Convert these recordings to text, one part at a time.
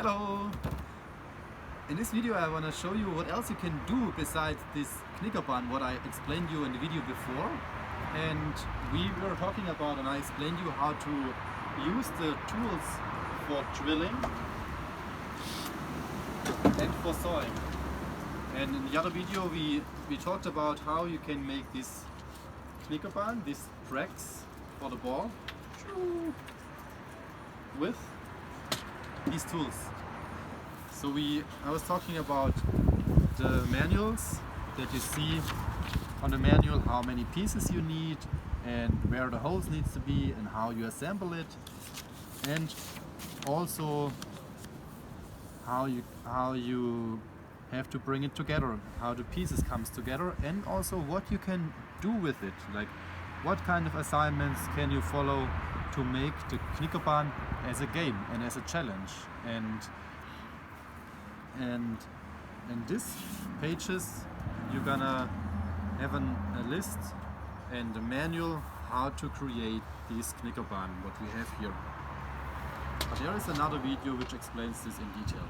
Hello! In this video I want to show you what else you can do besides this Knikker-Baan, what I explained you in the video before. And we were talking about, and I explained you how to use the tools for drilling and for sawing. And in the other video we talked about how you can make this Knikker-Baan, these tracks for the ball, with these tools. So I was talking about the manuals, that you see on the manual how many pieces you need and where the holes needs to be and how you assemble it, and also how you have to bring it together, how the pieces comes together, and also what you can do with it, like what kind of assignments can you follow to make the Knikker-Baan as a game and as a challenge. And in these pages you're gonna have a list and a manual how to create this Knikker-Baan, what we have here. But there is another video which explains this in detail.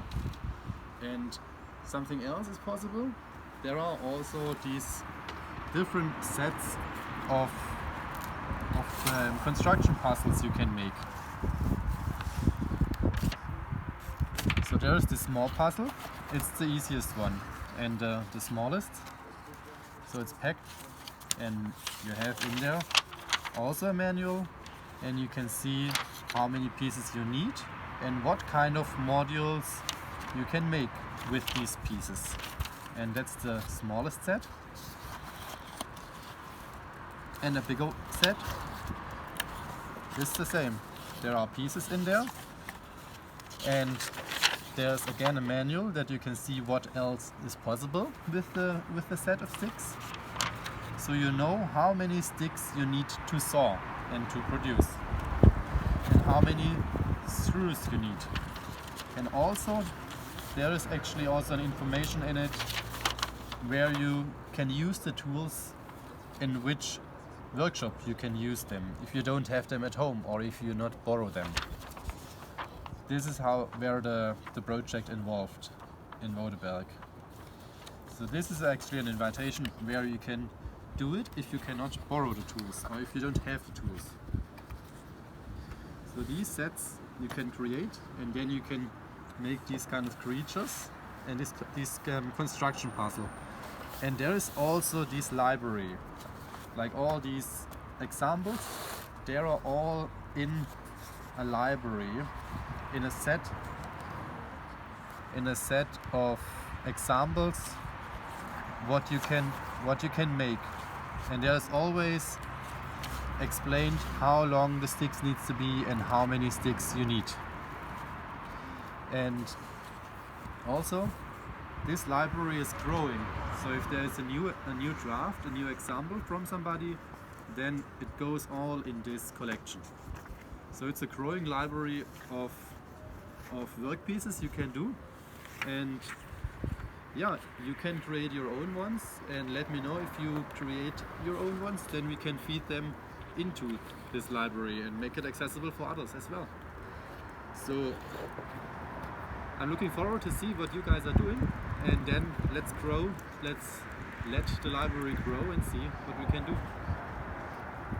And something else is possible. There are also these different sets of construction puzzles you can make. So there is this small puzzle. It's the easiest one and the smallest. So it's packed, and you have in there also a manual, and you can see how many pieces you need and what kind of modules you can make with these pieces. And that's the smallest set. And a bigger set is the same. There are pieces in there, and there's again a manual that you can see what else is possible with the set of sticks. So you know how many sticks you need to saw and to produce, and how many screws you need. And also there is actually also an information in it where you can use the tools, in which workshop you can use them if you don't have them at home or if you not borrow them. This is where the project involved in Woudenberg. So this is actually an invitation where you can do it if you cannot borrow the tools or if you don't have the tools. So these sets you can create, and then you can make these kind of creatures and this construction puzzle. And there is also this library, like all these examples, they are all in a library, in a set of examples what you can make. And there's always explained how long the sticks needs to be and how many sticks you need. And also this library is growing, so if there is a new draft, a new example from somebody, then it goes all in this collection. So it's a growing library of work pieces you can do, and yeah, you can create your own ones, and let me know if you create your own ones, then we can feed them into this library and make it accessible for others as well. So I'm looking forward to see what you guys are doing, and then let's let the library grow and see what we can do.